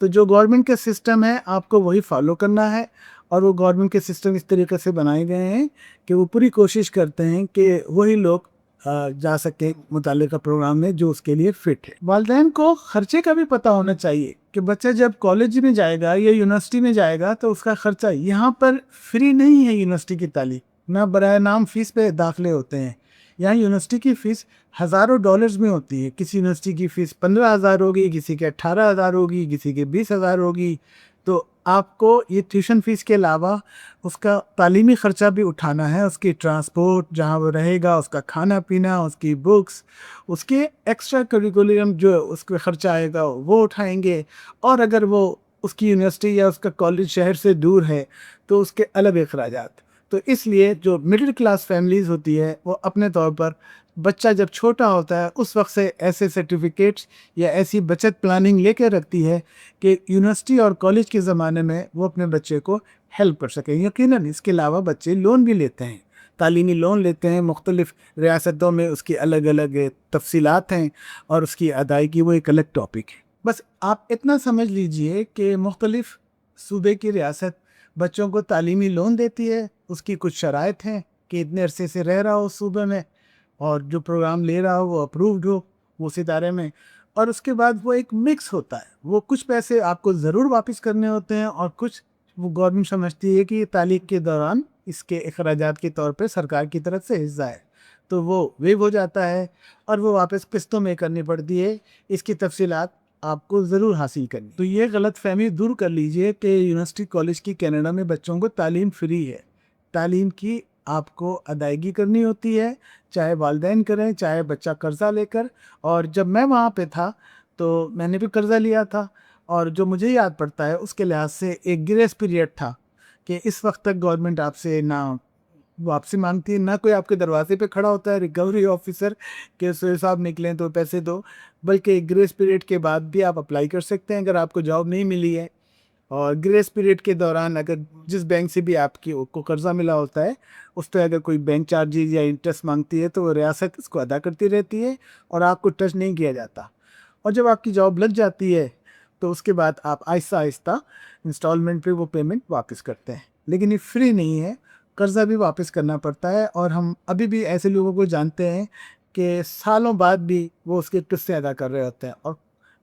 تو جو گورنمنٹ کا سسٹم ہے آپ کو وہی فالو کرنا ہے، اور وہ گورنمنٹ کے سسٹم اس طریقے سے بنائے گئے ہیں کہ وہ پوری کوشش کرتے ہیں کہ وہی لوگ جا سکے متعلقہ پروگرام میں جو اس کے لیے فٹ ہے۔ والدین کو خرچے کا بھی پتہ ہونا چاہیے کہ بچہ جب کالج میں جائے گا یا یونیورسٹی میں جائے گا تو اس کا خرچہ یہاں پر فری نہیں ہے۔ یونیورسٹی کی تعلیم نہ برائے نام فیس پہ داخلے ہوتے ہیں، یہاں یونیورسٹی کی فیس ہزاروں ڈالرز میں ہوتی ہے۔ کسی یونیورسٹی کی فیس 15,000 ہوگی، کسی کے 18,000 ہوگی، کسی کے 20,000 ہوگی۔ تو آپ کو یہ ٹیوشن فیس کے علاوہ اس کا تعلیمی خرچہ بھی اٹھانا ہے، اس کی ٹرانسپورٹ جہاں وہ رہے گا، اس کا کھانا پینا، اس کی بکس، اس کے ایکسٹرا کریکولم جو اس کا خرچہ آئے گا وہ اٹھائیں گے۔ اور اگر وہ اس کی یونیورسٹی یا اس کا کالج شہر سے دور ہے تو اس کے الگ اخراجات۔ تو اس لیے جو مڈل کلاس فیملیز ہوتی ہے وہ اپنے طور پر بچہ جب چھوٹا ہوتا ہے اس وقت سے ایسے سرٹیفکیٹس یا ایسی بچت پلاننگ لے کے رکھتی ہے کہ یونیورسٹی اور کالج کے زمانے میں وہ اپنے بچے کو ہیلپ کر سکیں۔ یقیناً اس کے علاوہ بچے لون بھی لیتے ہیں، تعلیمی لون لیتے ہیں، مختلف ریاستوں میں اس کی الگ الگ تفصیلات ہیں اور اس کی ادائیگی وہ ایک الگ ٹاپک ہے۔ بس آپ اتنا سمجھ لیجئے کہ مختلف صوبے کی ریاست بچوں کو تعلیمی لون دیتی ہے، اس کی کچھ شرائط ہیں کہ اتنے عرصے سے رہ رہا ہو اس صوبے میں اور جو پروگرام لے رہا ہو وہ اپرووڈ ہو اس ادارے میں، اور اس کے بعد وہ ایک مکس ہوتا ہے۔ وہ کچھ پیسے آپ کو ضرور واپس کرنے ہوتے ہیں اور کچھ وہ گورنمنٹ سمجھتی ہے کہ یہ تعلیم کے دوران اس کے اخراجات کے طور پہ سرکار کی طرف سے حصہ ہے، تو وہ ویو ہو جاتا ہے اور وہ واپس قسطوں میں کرنی پڑتی ہے۔ اس کی تفصیلات آپ کو ضرور حاصل کرنی۔ تو یہ غلط فہمی دور کر لیجئے کہ یونیورسٹی کالج کی کینیڈا میں بچوں کو تعلیم فری ہے۔ تعلیم کی آپ کو ادائیگی کرنی ہوتی ہے، چاہے والدین کریں چاہے بچہ قرضہ لے کر۔ اور جب میں وہاں پہ تھا تو میں نے بھی قرضہ لیا تھا، اور جو مجھے یاد پڑتا ہے اس کے لحاظ سے ایک گریس پیریڈ تھا کہ اس وقت تک گورنمنٹ آپ سے نہ واپسی مانگتی ہے، نہ کوئی آپ کے دروازے پہ کھڑا ہوتا ہے ریکوری آفیسر کہ سہیل صاحب نکلیں تو پیسے دو، بلکہ ایک گریس پیریڈ کے بعد بھی آپ اپلائی کر سکتے ہیں اگر آپ کو جاب نہیں ملی ہے۔ اور گریس پیریڈ کے دوران اگر جس بینک سے بھی آپ کو قرضہ ملا ہوتا ہے اس پہ اگر کوئی بینک چارجز یا انٹرسٹ مانگتی ہے تو وہ ریاست اس کو ادا کرتی رہتی ہے اور آپ کو ٹچ نہیں کیا جاتا۔ اور جب آپ کی جاب لگ جاتی ہے تو اس کے بعد آپ آہستہ آہستہ انسٹالمنٹ پہ وہ پیمنٹ واپس کرتے ہیں، لیکن یہ فری نہیں ہے، قرضہ بھی واپس کرنا پڑتا ہے۔ اور ہم ابھی بھی ایسے لوگوں کو جانتے ہیں کہ سالوں بعد بھی وہ اس کے قسطیں ادا کر رہے ہوتے ہیں، اور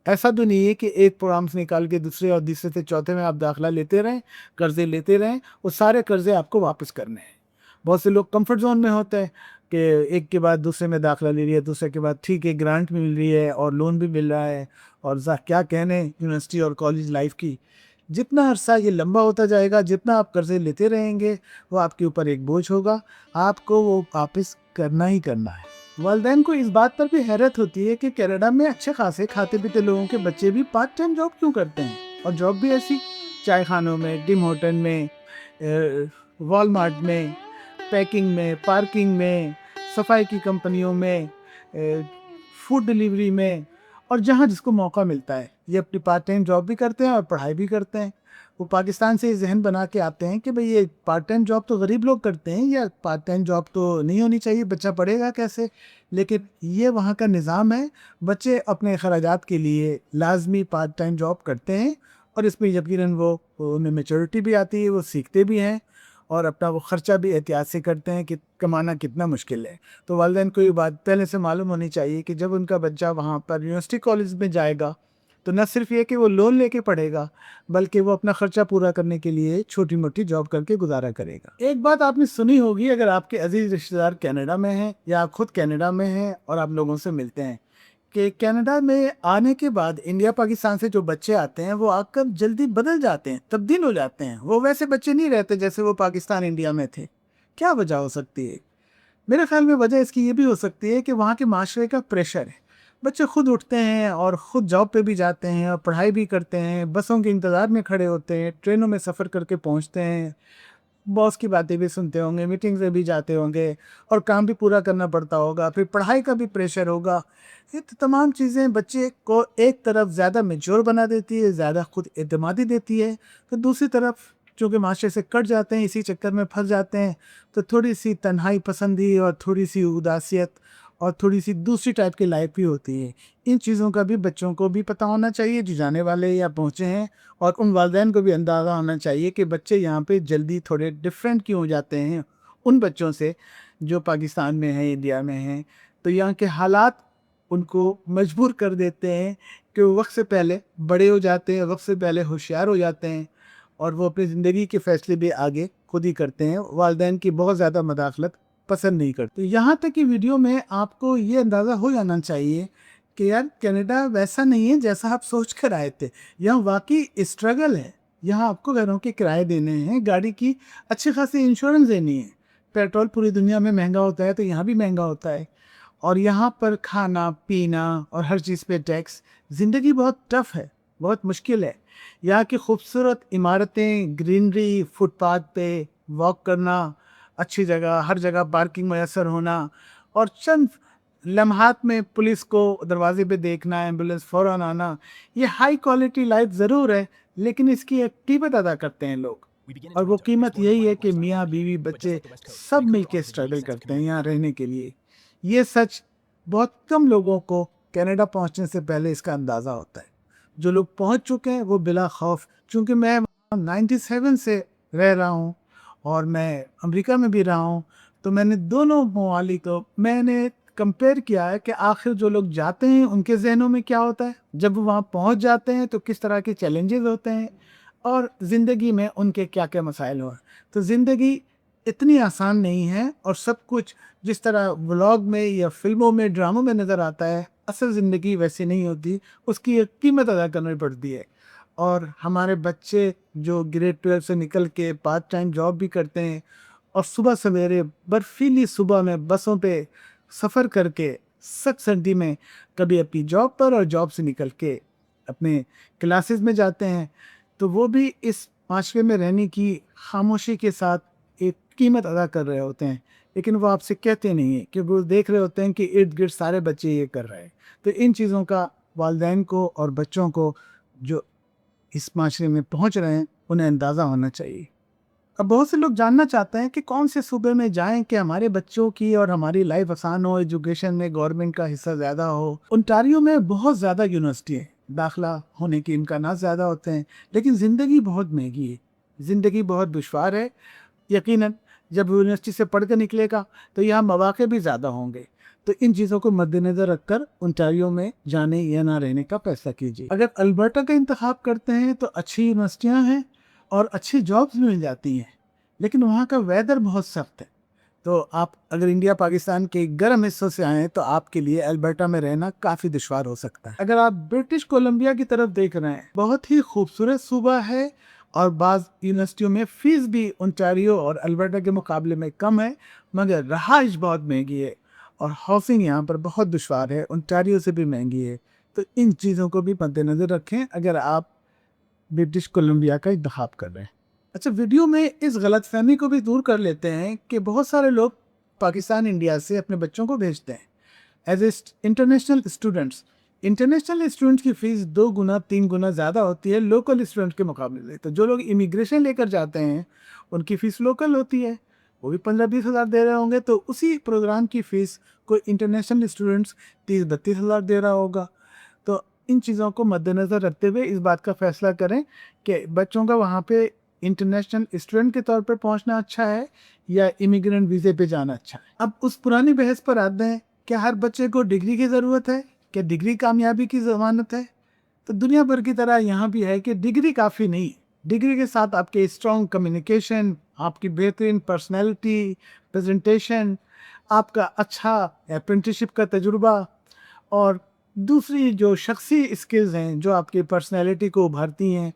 ایسا تو نہیں ہے کہ ایک پروگرام سے نکال کے دوسرے اور تیسرے سے چوتھے میں آپ داخلہ لیتے رہیں، قرضے لیتے رہیں، وہ سارے قرضے آپ کو واپس کرنے ہیں۔ بہت سے لوگ کمفرٹ زون میں ہوتے ہیں کہ ایک کے بعد دوسرے میں داخلہ لے رہی ہے، دوسرے کے بعد ٹھیک ہے گرانٹ بھی مل رہی ہے اور لون بھی مل رہا ہے، اور کیا کہنے یونیورسٹی اور کالج لائف کی۔ جتنا عرصہ یہ لمبا ہوتا جائے گا، جتنا آپ قرضے لیتے رہیں گے وہ آپ کے اوپر ایک بوجھ ہوگا، آپ کو وہ واپس کرنا ہی کرنا ہے۔ والدین کو اس بات پر بھی حیرت ہوتی ہے کہ کینیڈا میں اچھے خاصے کھاتے پیتے لوگوں کے بچے بھی پارٹ ٹائم جاب کیوں کرتے ہیں، اور جاب بھی ایسی چائے خانوں میں، ڈم ہوٹل میں، والمارٹ میں، پیکنگ میں، پارکنگ میں، صفائی کی کمپنیوں میں، فوڈ ڈیلیوری میں، اور جہاں جس کو موقع ملتا ہے یہ اپنی پارٹ ٹائم جاب بھی کرتے ہیں اور پڑھائی بھی کرتے ہیں۔ وہ پاکستان سے یہ ذہن بنا کے آتے ہیں کہ بھئی یہ پارٹ ٹائم جاب تو غریب لوگ کرتے ہیں، یا پارٹ ٹائم جاب تو نہیں ہونی چاہیے، بچہ پڑھے گا کیسے؟ لیکن یہ وہاں کا نظام ہے، بچے اپنے اخراجات کے لیے لازمی پارٹ ٹائم جاب کرتے ہیں، اور اس میں یقیناً وہ انہیں میچورٹی بھی آتی ہے، وہ سیکھتے بھی ہیں اور اپنا وہ خرچہ بھی احتیاط سے کرتے ہیں کہ کمانا کتنا مشکل ہے۔ تو والدین کو یہ بات پہلے سے معلوم ہونی چاہیے کہ جب ان کا بچہ وہاں پر یونیورسٹی کالج میں جائے گا تو نہ صرف یہ کہ وہ لون لے کے پڑھے گا، بلکہ وہ اپنا خرچہ پورا کرنے کے لیے چھوٹی موٹی جاب کر کے گزارا کرے گا۔ ایک بات آپ نے سنی ہوگی اگر آپ کے عزیز رشتہ دار کینیڈا میں ہیں یا آپ خود کینیڈا میں ہیں اور آپ لوگوں سے ملتے ہیں، کہ کینیڈا میں آنے کے بعد انڈیا پاکستان سے جو بچے آتے ہیں وہ آ کر جلدی بدل جاتے ہیں، تبدیل ہو جاتے ہیں، وہ ویسے بچے نہیں رہتے جیسے وہ پاکستان انڈیا میں تھے۔ کیا وجہ ہو سکتی ہے؟ میرے خیال میں وجہ اس کی یہ بھی ہو سکتی ہے کہ وہاں کے معاشرے کا پریشر ہے۔ بچے خود اٹھتے ہیں اور خود جاب پہ بھی جاتے ہیں اور پڑھائی بھی کرتے ہیں، بسوں کے انتظار میں کھڑے ہوتے ہیں، ٹرینوں میں سفر کر کے پہنچتے ہیں، باس کی باتیں بھی سنتے ہوں گے، میٹنگز میں بھی جاتے ہوں گے، اور کام بھی پورا کرنا پڑتا ہوگا، پھر پڑھائی کا بھی پریشر ہوگا۔ یہ تمام چیزیں بچے کو ایک طرف زیادہ میچور بنا دیتی ہے، زیادہ خود اعتمادی دیتی ہے، تو دوسری طرف چونکہ معاشرے سے کٹ جاتے ہیں، اسی چکر میں پھنس جاتے ہیں، تو تھوڑی سی تنہائی پسندی اور تھوڑی سی اداسیت اور تھوڑی سی دوسری ٹائپ کی لائف بھی ہوتی ہے. ان چیزوں کا بھی بچوں کو بھی پتہ ہونا چاہیے جو جانے والے یا پہنچے ہیں, اور ان والدین کو بھی اندازہ ہونا چاہیے کہ بچے یہاں پہ جلدی تھوڑے ڈفرینٹ کیوں ہو جاتے ہیں ان بچوں سے جو پاکستان میں ہیں, انڈیا میں ہیں. تو یہاں کے حالات ان کو مجبور کر دیتے ہیں کہ وہ وقت سے پہلے بڑے ہو جاتے ہیں, وقت سے پہلے ہوشیار ہو جاتے ہیں, اور وہ اپنی زندگی کے فیصلے بھی آگے خود ہی کرتے ہیں. والدین کی بہت زیادہ مداخلت پسند نہیں کرتے. یہاں تک کہ ویڈیو میں آپ کو یہ اندازہ ہو جانا چاہیے کہ یار کینیڈا ویسا نہیں ہے جیسا آپ سوچ کر آئے تھے. یہاں واقعی اسٹرگل ہے. یہاں آپ کو گھروں کے کرائے دینے ہیں, گاڑی کی اچھی خاصی انشورنس دینی ہے. پیٹرول پوری دنیا میں مہنگا ہوتا ہے تو یہاں بھی مہنگا ہوتا ہے, اور یہاں پر کھانا پینا اور ہر چیز پہ ٹیکس. زندگی بہت ٹف ہے, بہت مشکل ہے. یہاں کی خوبصورت عمارتیں, گرینری, فٹ پاتھ پہ واک کرنا, اچھی جگہ, ہر جگہ پارکنگ میسر ہونا, اور چند لمحات میں پولیس کو دروازے پہ دیکھنا, ایمبولینس فوراً آنا. یہ ہائی کوالٹی لائف ضرور ہے, لیکن اس کی ایک قیمت ادا کرتے ہیں لوگ, اور وہ قیمت یہی ہے کہ میاں بیوی بچے سب مل کے اسٹرگل کرتے ہیں یہاں رہنے کے لیے. یہ سچ بہت کم لوگوں کو کینیڈا پہنچنے سے پہلے اس کا اندازہ ہوتا ہے. جو لوگ پہنچ چکے ہیں وہ بلا خوف, چونکہ میں 97 سے رہ رہا ہوں اور میں امریکہ میں بھی رہا ہوں, تو میں نے دونوں ممالک کو میں نے کمپیئر کیا ہے کہ آخر جو لوگ جاتے ہیں ان کے ذہنوں میں کیا ہوتا ہے, جب وہ وہاں پہنچ جاتے ہیں تو کس طرح کے چیلنجز ہوتے ہیں, اور زندگی میں ان کے کیا کیا مسائل ہو. تو زندگی اتنی آسان نہیں ہے, اور سب کچھ جس طرح ولاگ میں یا فلموں میں, ڈراموں میں نظر آتا ہے, اصل زندگی ویسی نہیں ہوتی. اس کی ایک قیمت ادا کرنی پڑتی ہے. اور ہمارے بچے جو گریڈ 12 سے نکل کے پارٹ ٹائم جاب بھی کرتے ہیں, اور صبح سویرے برفیلی صبح میں بسوں پہ سفر کر کے سخت سردی میں کبھی اپنی جاب پر اور جاب سے نکل کے اپنے کلاسز میں جاتے ہیں, تو وہ بھی اس معاشرے میں رہنے کی خاموشی کے ساتھ ایک قیمت ادا کر رہے ہوتے ہیں. لیکن وہ آپ سے کہتے نہیں ہیں کہ وہ دیکھ رہے ہوتے ہیں کہ ارد گرد سارے بچے یہ کر رہے ہیں. تو ان چیزوں کا والدین کو اور بچوں کو جو اس معاشرے میں پہنچ رہے ہیں انہیں اندازہ ہونا چاہیے. اب بہت سے لوگ جاننا چاہتے ہیں کہ کون سے صوبے میں جائیں کہ ہمارے بچوں کی اور ہماری لائف آسان ہو, ایجوکیشن میں گورنمنٹ کا حصہ زیادہ ہو. انٹاریو میں بہت زیادہ یونیورسٹی ہے, داخلہ ہونے کے امکانات زیادہ ہوتے ہیں, لیکن زندگی بہت مہنگی ہے, زندگی بہت دشوار ہے. یقیناً جب یونیورسٹی سے پڑھ کے نکلے گا تو یہاں مواقع بھی زیادہ ہوں گے. تو ان چیزوں کو مد نظر رکھ کر انٹاریو میں جانے یا نہ رہنے کا فیصلہ کیجیے. اگر البرٹا کا انتخاب کرتے ہیں تو اچھی یونیورسٹیاں ہیں اور اچھی جابز مل جاتی ہیں, لیکن وہاں کا ویدر بہت سخت ہے. تو آپ اگر انڈیا پاکستان کے گرم حصوں سے آئیں تو آپ کے لیے البرٹا میں رہنا کافی دشوار ہو سکتا ہے. اگر آپ برٹش کولمبیا کی طرف دیکھ رہے ہیں, بہت ہی خوبصورت صوبہ ہے, اور بعض یونیورسٹیوں میں فیس بھی انٹاریو اور البرٹا کے مقابلے میں کم ہے, مگر رہائش بہت مہنگی ہے اور ہاؤسنگ یہاں پر بہت دشوار ہے, انٹاریو سے بھی مہنگی ہے. تو ان چیزوں کو بھی مد نظر رکھیں اگر آپ برٹش کولمبیا کا انتخاب کر رہے ہیں. اچھا, ویڈیو میں اس غلط فہمی کو بھی دور کر لیتے ہیں کہ بہت سارے لوگ پاکستان انڈیا سے اپنے بچوں کو بھیجتے ہیں as a international students. International students کی فیس 2 گنا 3 گنا زیادہ ہوتی ہے لوکل اسٹوڈنٹ کے مقابلے میں. تو جو لوگ امیگریشن لے کر جاتے ہیں ان کی فیس لوکل ہوتی ہے, وہ بھی 15-20 ہزار دے رہے ہوں گے, تو اسی پروگرام کی فیس کوئی انٹرنیشنل اسٹوڈنٹس 30-32 ہزار دے رہا ہوگا. تو ان چیزوں کو مد نظر رکھتے ہوئے اس بات کا فیصلہ کریں کہ بچوں کا وہاں پہ انٹرنیشنل اسٹوڈنٹ کے طور پر پہنچنا اچھا ہے یا امیگرینٹ ویزے پہ جانا اچھا ہے. اب اس پرانی بحث پر آتے ہیں کہ ہر بچے کو ڈگری کی ضرورت ہے, کہ ڈگری کامیابی کی ضمانت ہے. تو دنیا بھر کی طرح یہاں بھی ہے کہ ڈگری کافی نہیں. ڈگری کے ساتھ آپ کے اسٹرانگ کمیونیکیشن, آپ کی بہترین پرسنالٹی, پریزنٹیشن, آپ کا اچھا اپرنٹسشپ کا تجربہ, اور دوسری جو شخصی اسکلز ہیں جو آپ کی پرسنالٹی کو ابھارتی ہیں,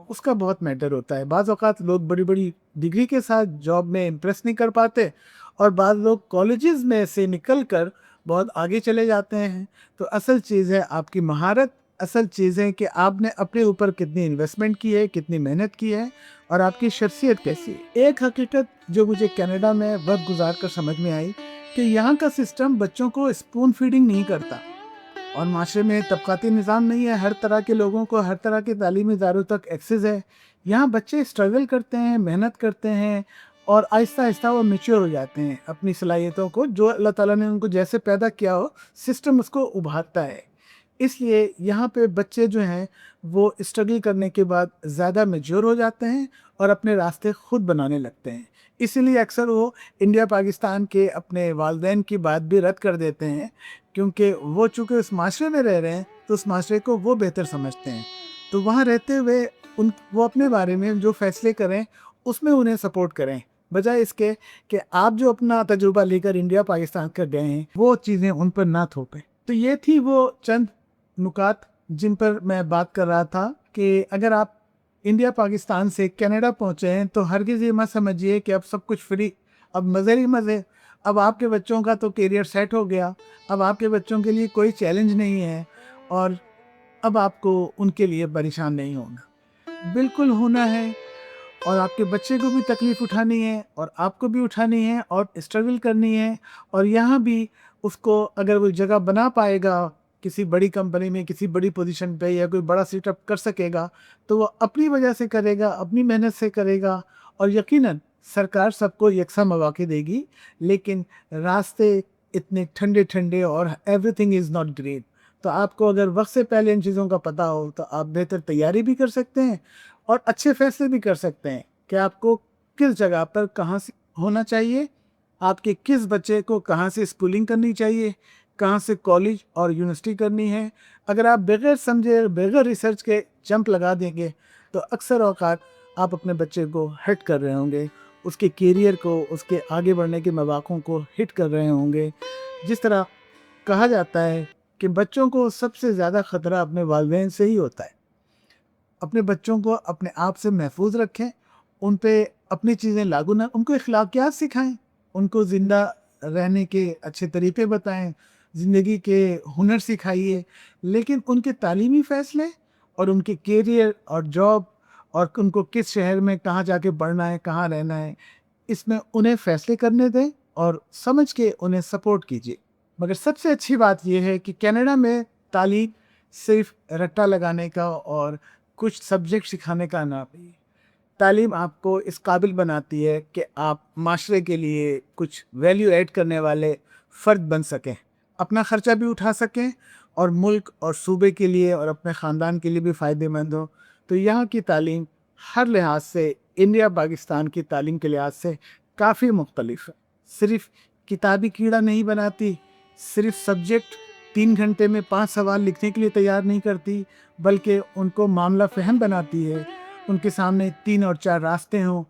اس کا بہت میٹر ہوتا ہے. بعض اوقات لوگ بڑی بڑی ڈگری کے ساتھ جاب میں امپریس نہیں کر پاتے, اور بعض لوگ کالجز میں سے نکل کر بہت آگے چلے جاتے ہیں. تو اصل چیز ہے آپ کی مہارت, اصل چیز ہے کہ آپ نے اپنے اوپر کتنی انویسٹمنٹ کی ہے, کتنی محنت کی ہے, اور آپ کی شخصیت کیسی ہے. ایک حقیقت جو مجھے کینیڈا میں وقت گزار کر سمجھ میں آئی کہ یہاں کا سسٹم بچوں کو اسپون فیڈنگ نہیں کرتا, اور معاشرے میں طبقاتی نظام نہیں ہے. ہر طرح کے لوگوں کو ہر طرح کے تعلیمی اداروں تک ایکسیس ہے. یہاں بچے اسٹرگل کرتے ہیں, محنت کرتے ہیں, اور آہستہ آہستہ وہ میچور ہو جاتے ہیں اپنی صلاحیتوں کو، جو اللہ تعالیٰ نے ان کو جیسے پیدا کیا ہو سسٹم اس کو ابھارتا ہے۔ اس لیے یہاں پہ بچے جو ہیں وہ اسٹرگل کرنے کے بعد زیادہ میچور ہو جاتے ہیں اور اپنے راستے خود بنانے لگتے ہیں۔ اسی لیے اکثر وہ انڈیا پاکستان کے اپنے والدین کی بات بھی رد کر دیتے ہیں، کیونکہ وہ چونکہ اس معاشرے میں رہ رہے ہیں تو اس معاشرے کو وہ بہتر سمجھتے ہیں، تو وہاں رہتے ہوئے وہ اپنے بارے میں جو فیصلے کریں اس میں انہیں سپورٹ کریں، بجائے اس کے کہ آپ جو اپنا تجربہ لے کر انڈیا پاکستان کر گئے ہیں وہ چیزیں ان پر نہ تھوپیں۔ تو یہ تھی وہ چند نکات جن پر میں بات کر رہا تھا کہ اگر آپ انڈیا پاکستان سے کینیڈا پہنچے ہیں تو ہرگز یہ مت سمجھیے کہ اب سب کچھ فری، اب مزے ہی مزے، اب آپ کے بچوں کا تو کیریئر سیٹ ہو گیا، اب آپ کے بچوں کے لیے کوئی چیلنج نہیں ہے اور اب آپ کو ان کے لیے پریشان نہیں ہونا۔ بالکل ہونا ہے، اور آپ کے بچے کو بھی تکلیف اٹھانی ہے اور آپ کو بھی اٹھانی ہے اور اسٹرگل کرنی ہے، اور یہاں بھی اس کو اگر وہ جگہ بنا پائے گا کسی بڑی کمپنی میں، کسی بڑی پوزیشن پہ، یا کوئی بڑا سیٹ اپ کر سکے گا تو وہ اپنی وجہ سے کرے گا، اپنی محنت سے کرے گا، اور یقیناً سرکار سب کو یکساں مواقع دے گی، لیکن راستے اتنے ٹھنڈے ٹھنڈے اور every thing is not green. تو آپ کو اگر وقت سے پہلے ان چیزوں کا پتہ ہو تو آپ بہتر تیاری بھی کر سکتے ہیں اور اچھے فیصلے بھی کر سکتے ہیں کہ آپ کو کس جگہ پر کہاں سے ہونا چاہیے، آپ کے کس بچے کو کہاں سے اسکولنگ کرنی چاہیے، کہاں سے کالج اور یونیورسٹی کرنی ہے۔ اگر آپ بغیر سمجھے، بغیر ریسرچ کے جمپ لگا دیں گے تو اکثر اوقات آپ اپنے بچے کو ہٹ کر رہے ہوں گے، اس کے کیریئر کو، اس کے آگے بڑھنے کے مواقع کو ہٹ کر رہے ہوں گے۔ جس طرح کہا جاتا ہے کہ بچوں کو سب سے زیادہ خطرہ اپنے والدین سے ہی ہوتا ہے۔ اپنے بچوں کو اپنے آپ سے محفوظ رکھیں، ان پہ اپنی چیزیں لاگو نہ، ان کو اخلاقیات سکھائیں، ان کو زندہ رہنے کے اچھے طریقے بتائیں، زندگی کے ہنر سکھائیے، لیکن ان کے تعلیمی فیصلے اور ان کے کیریئر اور جاب اور ان کو کس شہر میں کہاں جا کے پڑھنا ہے، کہاں رہنا ہے، اس میں انہیں فیصلے کرنے دیں اور سمجھ کے انہیں سپورٹ کیجیے۔ مگر سب سے اچھی بات یہ ہے کہ کینیڈا میں تعلیم صرف رٹا لگانے کا اور کچھ سبجیکٹ سکھانے کا نام نہیں، تعلیم آپ کو اس قابل بناتی ہے کہ آپ معاشرے کے لیے کچھ ویلیو ایڈ کرنے والے فرد بن سکیں، اپنا خرچہ بھی اٹھا سکیں اور ملک اور صوبے کے لیے اور اپنے خاندان کے لیے بھی فائدہ مند ہو۔ تو یہاں کی تعلیم ہر لحاظ سے انڈیا پاکستان کی تعلیم کے لحاظ سے کافی مختلف ہے، صرف کتابی کیڑا نہیں بناتی، صرف سبجیکٹ 3 گھنٹے میں 5 سوال لکھنے کے لیے تیار نہیں کرتی، بلکہ ان کو معاملہ فہم بناتی ہے۔ ان کے سامنے 3 اور 4 راستے ہوں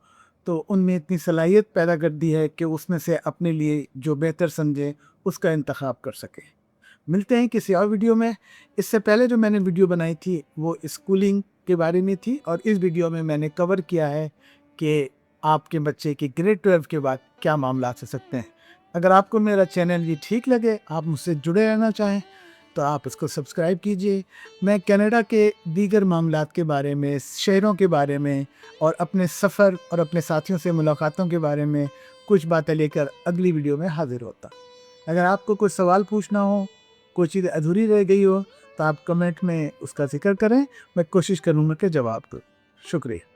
تو ان میں اتنی صلاحیت پیدا کرتی ہے کہ اس میں سے اپنے لیے جو بہتر سمجھے اس کا انتخاب کر سکے۔ ملتے ہیں کسی اور ویڈیو میں۔ اس سے پہلے جو میں نے ویڈیو بنائی تھی وہ اسکولنگ کے بارے میں تھی، اور اس ویڈیو میں نے کور کیا ہے کہ آپ کے بچے کی گریڈ 12 کے بعد کیا معاملات ہو سکتے ہیں۔ اگر آپ کو میرا چینل یہ ٹھیک لگے، آپ مجھ سے جڑے رہنا چاہیں تو آپ اس کو سبسکرائب کیجئے۔ میں کینیڈا کے دیگر معاملات کے بارے میں، شہروں کے بارے میں اور اپنے سفر اور اپنے ساتھیوں سے ملاقاتوں کے بارے میں کچھ باتیں لے کر اگلی ویڈیو میں حاضر ہوتا۔ اگر آپ کو کوئی سوال پوچھنا ہو، کوئی چیز ادھوری رہ گئی ہو تو آپ کمنٹ میں اس کا ذکر کریں، میں کوشش کروں گا کہ جواب دوں۔ شکریہ۔